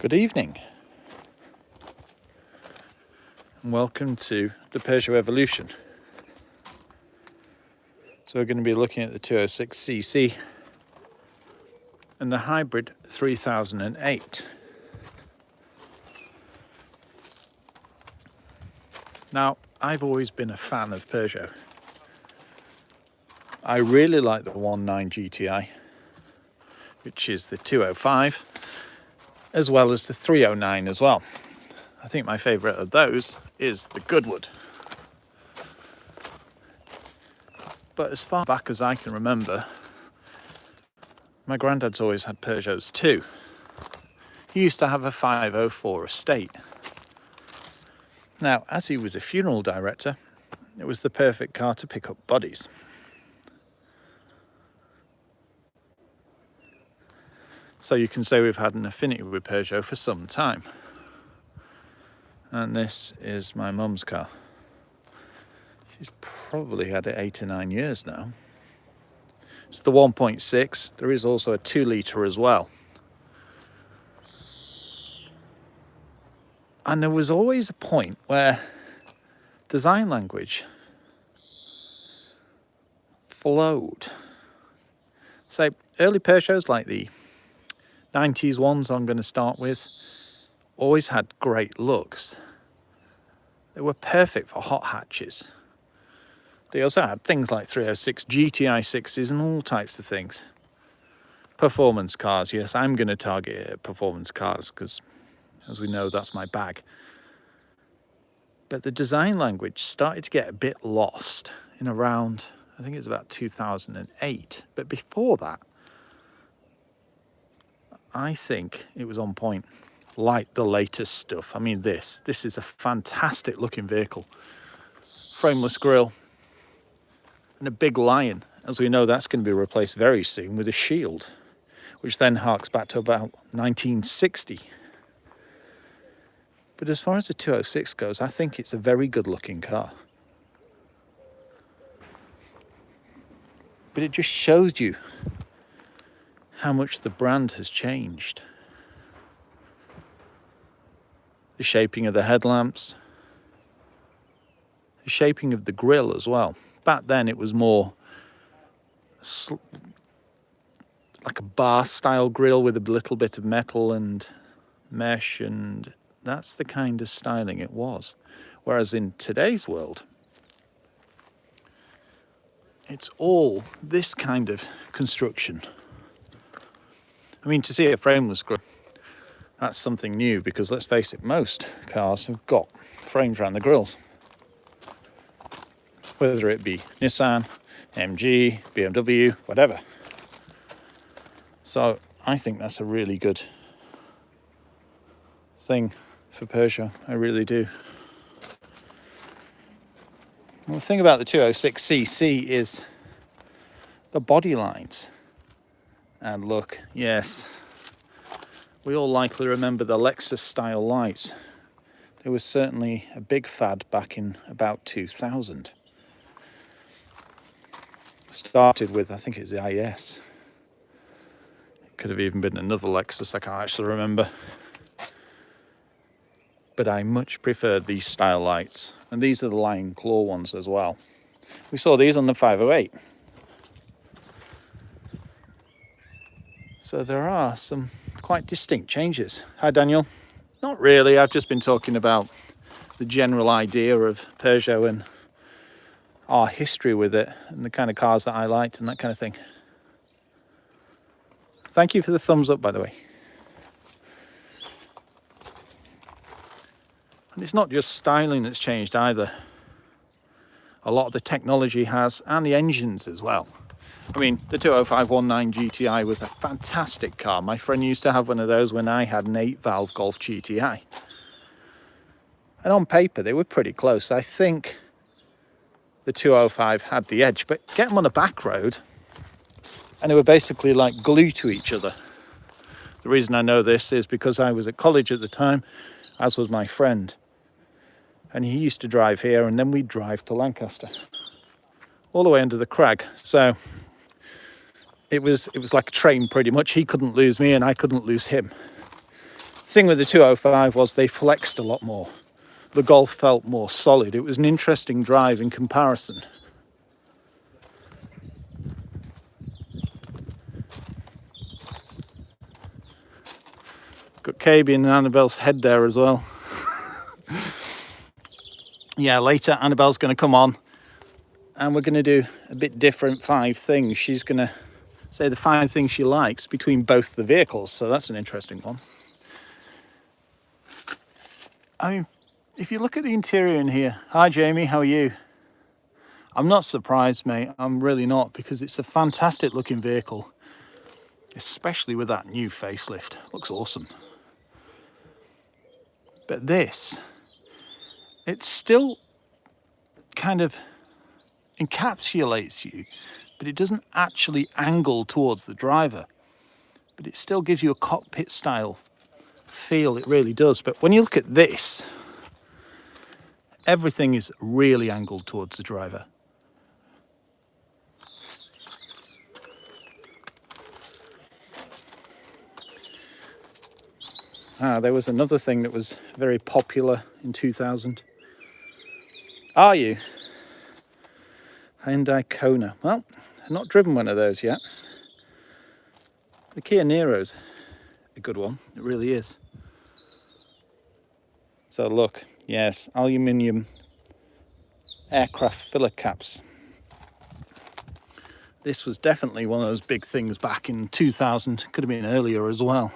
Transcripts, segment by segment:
Good evening and welcome to the Peugeot Evolution. So we're going to be looking at the 206cc and the hybrid 3008. Now, I've always been a fan of Peugeot. I really like the 19 GTI, which is the 205, as well as the 309 as well. I think my favourite of those is the Goodwood. But as far back as I can remember, my granddad's always had Peugeots too. He used to have a 504 Estate. Now, as he was a funeral director, it was the perfect car to pick up bodies. So you can say we've had an affinity with Peugeot for some time. And this is my mum's car. She's probably had it 8 or 9 years now. It's the 1.6. There is also a 2 litre as well. And there was always a point where design language flowed. So early Peugeots, like the 90s ones I'm going to start with, always had great looks. They were perfect for hot hatches. They also had things like 306 GTI 6s and all types of things. Performance cars, yes, I'm going to target performance cars because, as we know, that's my bag. But the design language started to get a bit lost in around, I think it was about 2008. But before that, I think it was on point, like the latest stuff. I mean, this is a fantastic looking vehicle. Frameless grille and a big lion. As we know, that's going to be replaced very soon with a shield, which then harks back to about 1960. But as far as the 206 goes, I think it's a very good looking car. But it just shows you how much the brand has changed. The shaping of the headlamps, the shaping of the grille as well. Back then it was more like a bar style grille with a little bit of metal and mesh, and that's the kind of styling it was. Whereas in today's world, it's all this kind of construction. I mean, to see a frameless grille, that's something new, because let's face it, most cars have got frames around the grills. Whether it be Nissan, MG, BMW, whatever. So I think that's a really good thing for Peugeot. I really do. Well, the thing about the 206cc is the body lines. And look, yes, we all likely remember the Lexus style lights. There was certainly a big fad back in about 2000. Started with, I think it's the IS. It could have even been another Lexus, I can't actually remember. But I much preferred these style lights. And these are the lion claw ones as well. We saw these on the 508. So there are some quite distinct changes. Hi, Daniel. Not really, I've just been talking about the general idea of Peugeot and our history with it and the kind of cars that I liked and that kind of thing. Thank you for the thumbs up, by the way. And it's not just styling that's changed either. A lot of the technology has, and the engines as well. I mean, the 205-19 GTI was a fantastic car. My friend used to have one of those when I had an 8-valve Golf GTI. And on paper, they were pretty close. I think the 205 had the edge, but get them on a back road, and they were basically like glue to each other. The reason I know this is because I was at college at the time, as was my friend. And he used to drive here, and then we'd drive to Lancaster, all the way under the crag. So it was like a train pretty much. He couldn't lose me and I couldn't lose him. The thing with the 205 was they flexed a lot more. The Golf felt more solid. It was an interesting drive in comparison. Got KB and Annabelle's head there as well. Yeah, later Annabelle's going to come on and we're going to do a bit different 5 things. She's going to say the 5 things she likes between both the vehicles, so that's an interesting one. I mean, if you look at the interior in here, hi Jamie, how are you? I'm not surprised, mate, I'm really not, because it's a fantastic looking vehicle, especially with that new facelift. Looks awesome. But this, it's still kind of encapsulates you, but it doesn't actually angle towards the driver. But it still gives you a cockpit style feel, it really does. But when you look at this, everything is really angled towards the driver. There was another thing that was very popular in 2000. Are you? Hyundai Kona. Well, I've not driven one of those yet. The Kia Niro's a good one, it really is. So look, yes, aluminium aircraft filler caps. This was definitely one of those big things back in 2000, could have been earlier as well.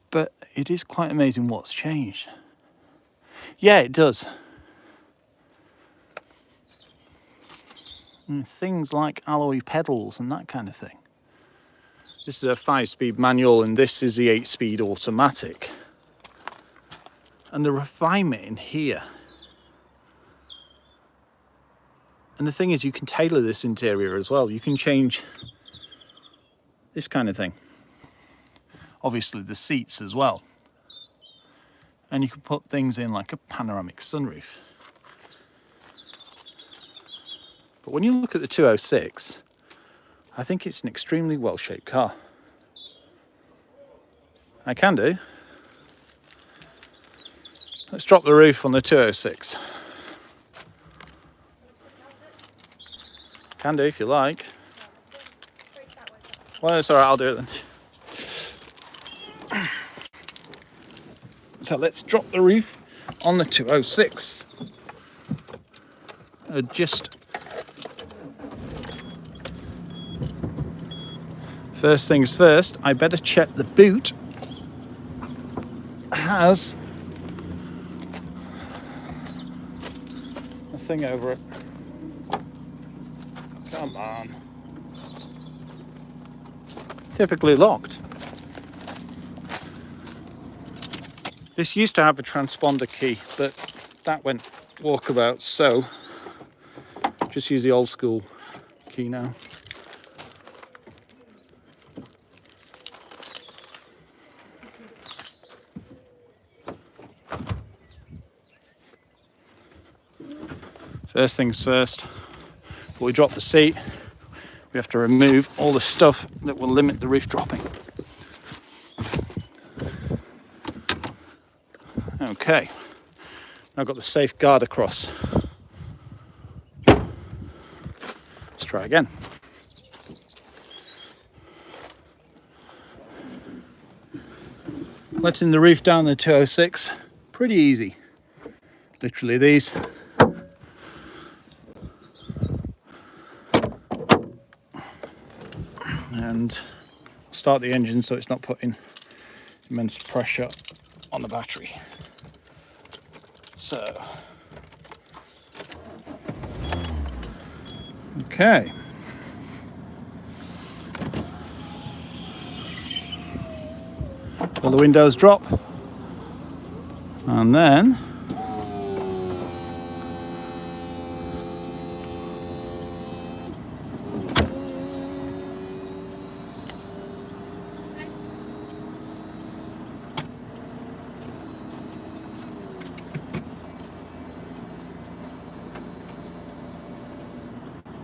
But it is quite amazing what's changed. Yeah, it does. And things like alloy pedals and that kind of thing. This is a 5-speed manual and this is the 8-speed automatic. And the refinement in here. And the thing is, you can tailor this interior as well. You can change this kind of thing. Obviously the seats as well. And you can put things in like a panoramic sunroof. But when you look at the 206, I think it's an extremely well-shaped car. I can do. Let's drop the roof on the 206. Can do if you like. Well, it's alright, I'll do it then. So let's drop the roof on the 206. First things first, I better check the boot has a thing over it. Come on. Typically locked. This used to have a transponder key, but that went walkabout, so just use the old school key now. First things first, before we drop the seat, we have to remove all the stuff that will limit the roof dropping. Okay, I've got the safe guard across. Let's try again. Letting the roof down the 206, pretty easy. Literally these. And start the engine so it's not putting immense pressure on the battery. So, okay. All the windows drop, and then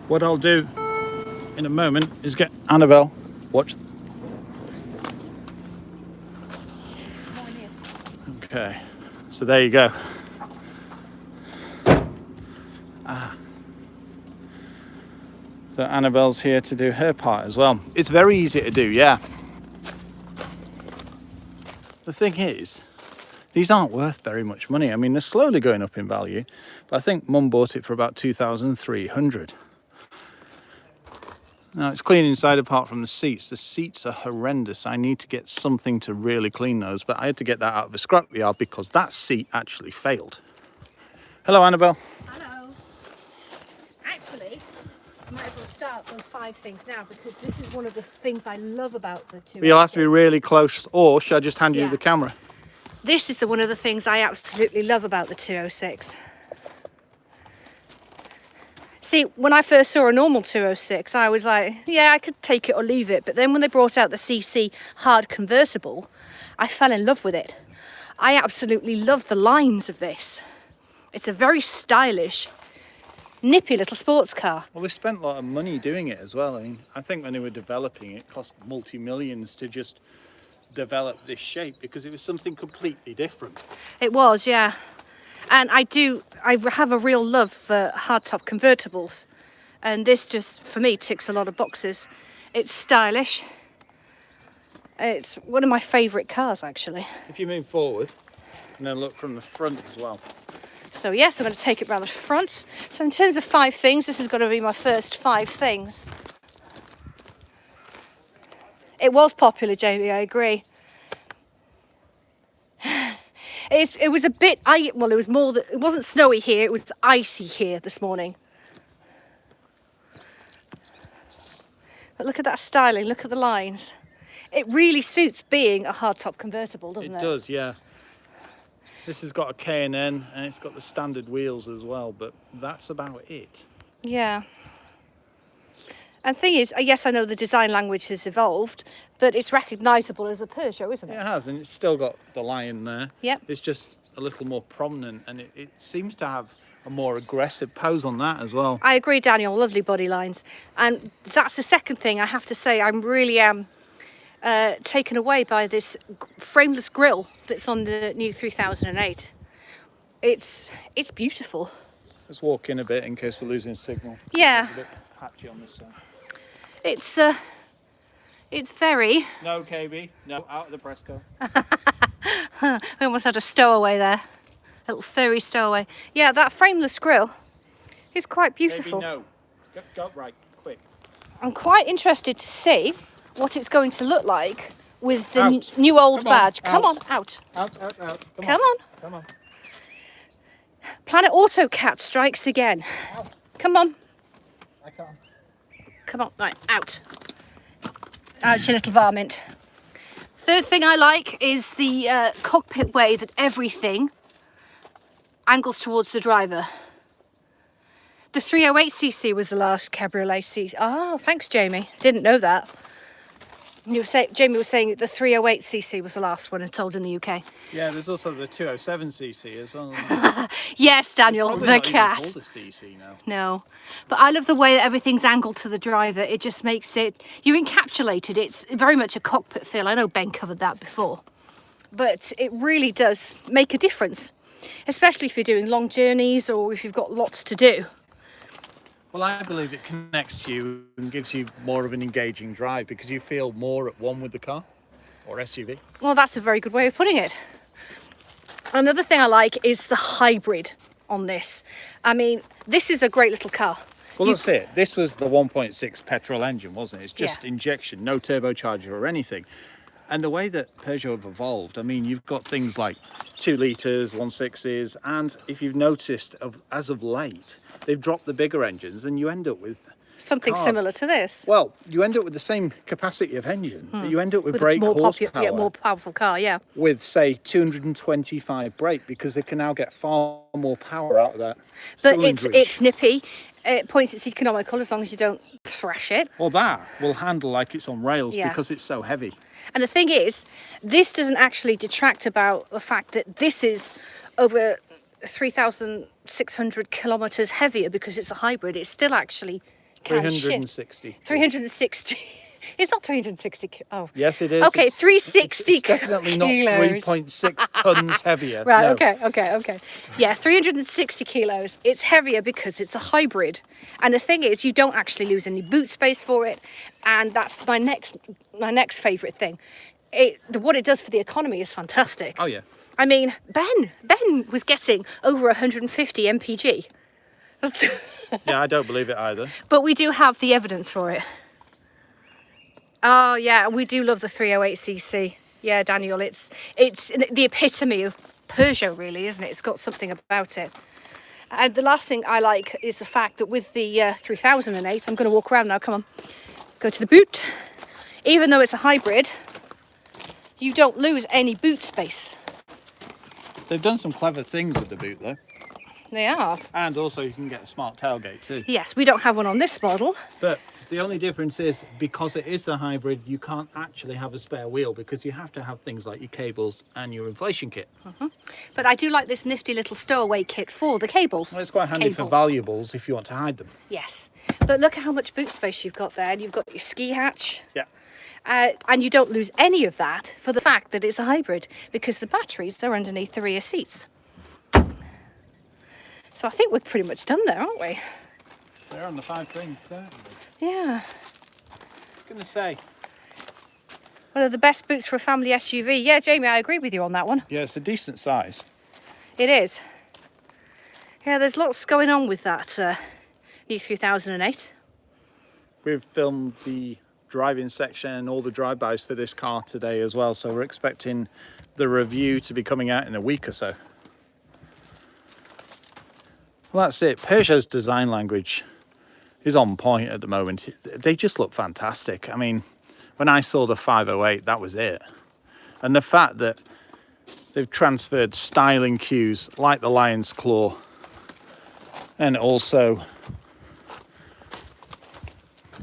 what I'll do in a moment is get Annabelle, watch, Okay, so there you go. So Annabelle's here to do her part as well. It's very easy to do, yeah. The thing is, these aren't worth very much money. I mean, they're slowly going up in value, but I think Mum bought it for about 2,300. Now, it's clean inside apart from the seats. The seats are horrendous. I need to get something to really clean those, but I had to get that out of the scrapyard because that seat actually failed. Hello, Annabelle. Hello. Actually, I might as well start on 5 things now because this is one of the things I love about the 206. You'll have to be really close, or should I just hand you the camera? This is one of the things I absolutely love about the 206. See, when I first saw a normal 206, I was like, yeah, I could take it or leave it. But then when they brought out the CC hard convertible, I fell in love with it. I absolutely love the lines of this. It's a very stylish, nippy little sports car. Well, they spent a lot of money doing it as well. I mean, I think when they were developing it, it cost multi-millions to just develop this shape because it was something completely different. It was, yeah. And I have a real love for hardtop convertibles. And this just, for me, ticks a lot of boxes. It's stylish. It's one of my favourite cars, actually. If you move forward and then look from the front as well. So yes, I'm going to take it round the front. So in terms of 5 things, this is going to be my first 5 things. It was popular, Jamie, I agree. It was a bit, it was more that, it wasn't snowy here, it was icy here this morning. But look at that styling, look at the lines. It really suits being a hardtop convertible, doesn't it? It does, yeah. This has got a K&N and it's got the standard wheels as well, but that's about it. Yeah. And the thing is, yes, I know the design language has evolved, but it's recognisable as a Peugeot, isn't it? Yeah, it has, and it's still got the lion there. Yep. It's just a little more prominent, and it seems to have a more aggressive pose on that as well. I agree, Daniel, lovely body lines. And that's the second thing I have to say, I'm really taken away by this frameless grille that's on the new 3008. It's beautiful. Let's walk in a bit in case we're losing signal. Yeah. It's a bit patchy on this side. It's very... No, KB. No, out of the Presco. We almost had a stowaway there. A little furry stowaway. Yeah, that frameless grille is quite beautiful. KB, no. Go right, quick. I'm quite interested to see what it's going to look like with the new old badge. Come on, out. Out. Come on. Come on. Planet Autocat strikes again. Out. Come on. I can't. Come on, right, out. Out, you little varmint. Third thing I like is the cockpit way that everything angles towards the driver. The 308cc was the last cabriolet CC. Oh, thanks, Jamie. Didn't know that. Jamie was saying that the 308cc was the last one sold in the UK. Yeah, there's also the 207cc as well. Yes, Daniel, Probably the not even cat. called a CC now. No, but I love the way that everything's angled to the driver. It just makes it, you encapsulate it. It's very much a cockpit feel. I know Ben covered that before, but it really does make a difference, especially if you're doing long journeys or if you've got lots to do. Well, I believe it connects you and gives you more of an engaging drive because you feel more at one with the car or SUV. Well, that's a very good way of putting it. Another thing I like is the hybrid on this. I mean, this is a great little car. Well, that's it. This was the 1.6 petrol engine, wasn't it? It's just injection, no turbocharger or anything. And the way that Peugeot have evolved, I mean, you've got things like 2 litres, 1.6s, and if you've noticed, as of late, they've dropped the bigger engines and you end up with something cars similar to this. Well, you end up with the same capacity of engine, but you end up with brake horsepower. Yeah, more powerful car, yeah. With, say, 225 brake, because they can now get far more power out of that. But it's nippy. It points it's economical as long as you don't thrash it. Well, that will handle like it's on rails because it's so heavy. And the thing is, this doesn't actually detract about the fact that this is over 3,600 kilometres heavier because it's a hybrid. It's still actually 360. 360. It's not 360. Oh. Yes, it is. Okay, 360 It's definitely not kilos. 3.6 tons heavier. Right, No. okay. Yeah, 360 kilos. It's heavier because it's a hybrid. And the thing is, you don't actually lose any boot space for it. And that's my next favourite thing. What it does for the economy is fantastic. Oh, yeah. I mean, Ben was getting over 150 mpg. Yeah, I don't believe it either. But we do have the evidence for it. Oh, yeah, we do love the 308cc. Yeah, Daniel, it's the epitome of Peugeot, really, isn't it? It's got something about it. And the last thing I like is the fact that with the 3008, I'm going to walk around now, come on, go to the boot. Even though it's a hybrid, you don't lose any boot space. They've done some clever things with the boot, though. They are. And also you can get a smart tailgate too. Yes, we don't have one on this model. But the only difference is, because it is the hybrid, you can't actually have a spare wheel because you have to have things like your cables and your inflation kit. But I do like this nifty little stowaway kit for the cables. Well, it's quite handy for valuables if you want to hide them. Yes. But look at how much boot space you've got there. And you've got your ski hatch. Yeah. And you don't lose any of that for the fact that it's a hybrid, because the batteries are underneath the rear seats. So I think we're pretty much done there, aren't we? They're on the 5 things, certainly. Yeah. I was going to say. Well, they're the best boots for a family SUV. Yeah, Jamie, I agree with you on that one. Yeah, it's a decent size. It is. Yeah, there's lots going on with that new 3008. We've filmed the driving section and all the drive-bys for this car today as well, so we're expecting the review to be coming out in a week or so. Well, that's it. Peugeot's design language is on point at the moment. They just look fantastic. I mean, when I saw the 508, that was it. And the fact that they've transferred styling cues like the lion's claw, and also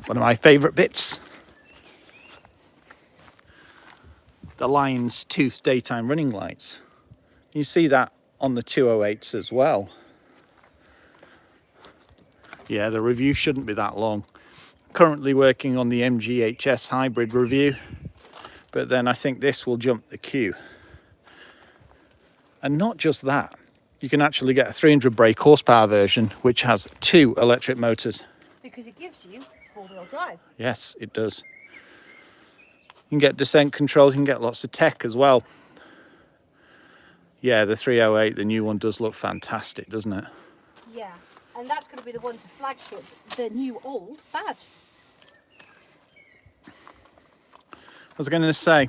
one of my favourite bits, the lion's tooth daytime running lights. You see that on the 208s as well. Yeah, the review shouldn't be that long. Currently working on the MGHS hybrid review, but then I think this will jump the queue. And not just that, you can actually get a 300 brake horsepower version which has 2 electric motors. Because it gives you 4-wheel drive. Yes, it does. You can get descent control, you can get lots of tech as well. Yeah, the 308, the new one, does look fantastic, doesn't it? Yeah, and that's going to be the one to flagship the new old badge. I was going to say,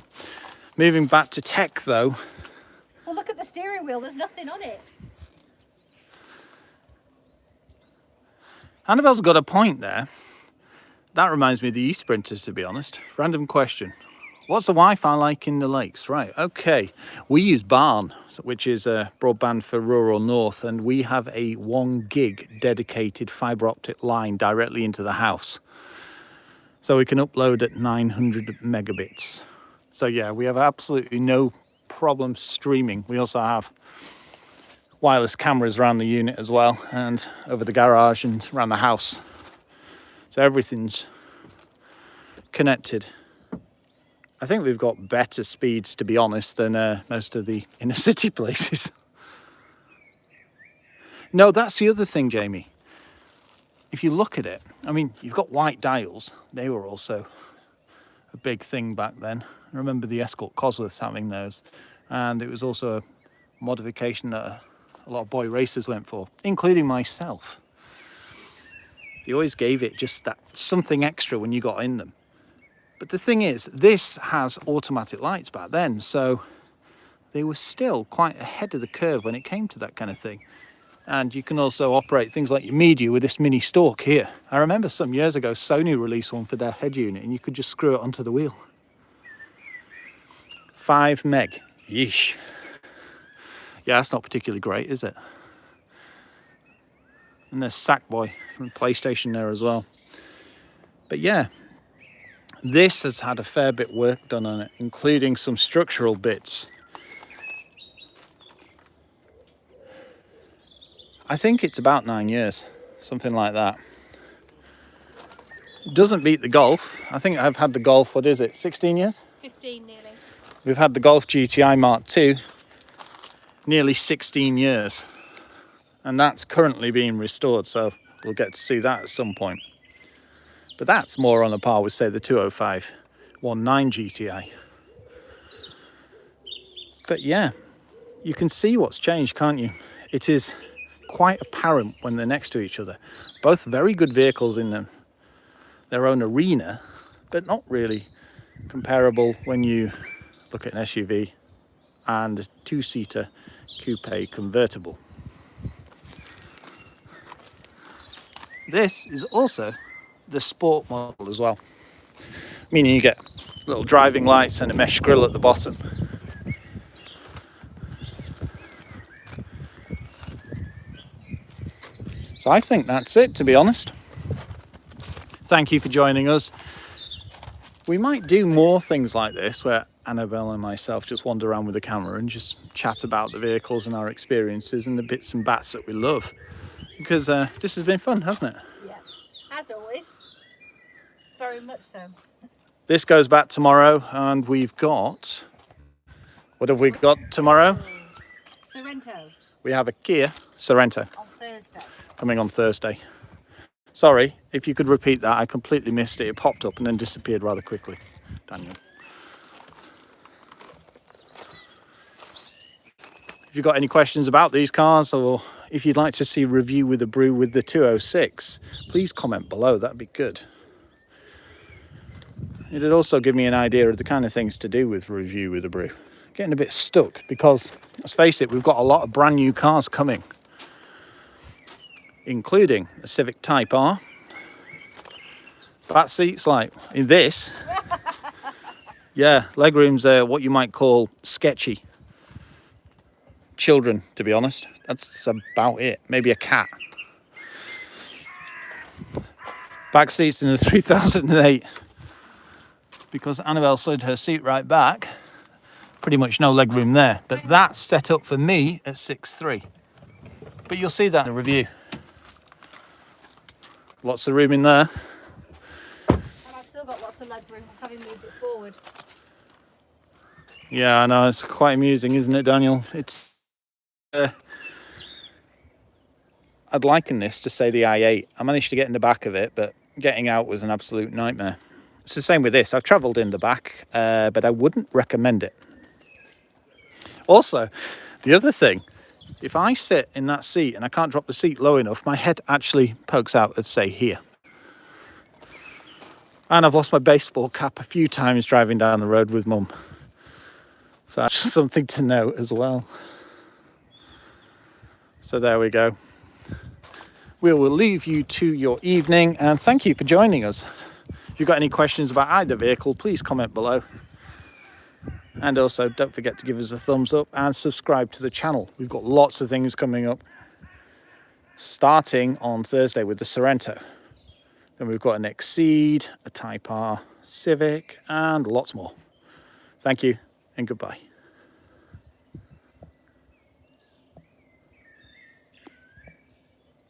moving back to tech though. Well, look at the steering wheel, there's nothing on it. Annabelle's got a point there. That reminds me of the e-sprinters, to be honest. Random question. What's the Wi-Fi like in the lakes? Right, okay. We use Barn, which is a broadband for rural north, and we have a 1 gig dedicated fibre optic line directly into the house. So we can upload at 900 megabits. So yeah, we have absolutely no problem streaming. We also have wireless cameras around the unit as well, and over the garage and around the house. So everything's connected. I think we've got better speeds, to be honest, than most of the inner city places. No, that's the other thing, Jamie. If you look at it, I mean, you've got white dials. They were also a big thing back then. I remember the Escort Cosworths having those. And it was also a modification that a lot of boy racers went for, including myself. They always gave it just that something extra when you got in them. But the thing is, this has automatic lights back then, so they were still quite ahead of the curve when it came to that kind of thing. And you can also operate things like your media with this mini stalk here. I remember some years ago Sony released one for their head unit, and you could just screw it onto the wheel. 5 meg. Yeesh. Yeah, that's not particularly great, is it? And there's Sackboy from PlayStation there as well. But yeah, this has had a fair bit work done on it, including some structural bits. I think it's about 9 years, something like that. It doesn't beat the Golf. I think I've had the Golf, what is it, 16 years? 15 nearly. We've had the Golf GTI Mark II nearly 16 years. And that's currently being restored, so we'll get to see that at some point. But that's more on a par with, say, the 205/19 GTI. But yeah, you can see what's changed, can't you? It is quite apparent when they're next to each other. Both very good vehicles in their own arena, but not really comparable when you look at an SUV and a two-seater coupe convertible. This is also the sport model as well, meaning you get little driving lights and a mesh grille at the bottom. So I think that's it, to be honest. Thank you for joining us. We might do more things like this where Annabelle and myself just wander around with the camera and just chat about the vehicles and our experiences and the bits and bats that we love. Because this has been fun, hasn't it? Yeah, as always. Very much so. This goes back tomorrow, and we've got... What have we got tomorrow? Sorrento We have a Kia Sorrento on Thursday. coming on Thursday. Sorry, if you could repeat that, I completely missed it. It popped up and then disappeared rather quickly. Daniel. If you've got any questions about these cars, or if you'd like to see a review with a brew with the 206, please comment below, that'd be good. It'd also give me an idea of the kind of things to do with review with a brew. Getting a bit stuck because, let's face it, we've got a lot of brand new cars coming, including a Civic Type R. Back seats like in this. Yeah, legroom's what you might call sketchy. Children, to be honest. That's about it. Maybe a cat. Back seats in the 3008. Because Annabelle slid her seat right back. Pretty much no legroom there. But that's set up for me at 6'3". But you'll see that in the review. Lots of room in there. And I've still got lots of leg room, having moved it forward. Yeah, I know, it's quite amusing, isn't it, Daniel? It's I'd liken this to, say, the i8. I managed to get in the back of it, but getting out was an absolute nightmare. It's the same with this. I've travelled in the back, but I wouldn't recommend it. Also, the other thing, if I sit in that seat and I can't drop the seat low enough, my head actually pokes out of, say, here. And I've lost my baseball cap a few times driving down the road with Mum. So that's just something to note as well. So there we go. We will leave you to your evening, and thank you for joining us. If you've got any questions about either vehicle, please comment below. And also, don't forget to give us a thumbs up and subscribe to the channel. We've got lots of things coming up, starting on Thursday with the Sorrento. Then we've got an Exceed, a Type R Civic, and lots more. Thank you, and goodbye.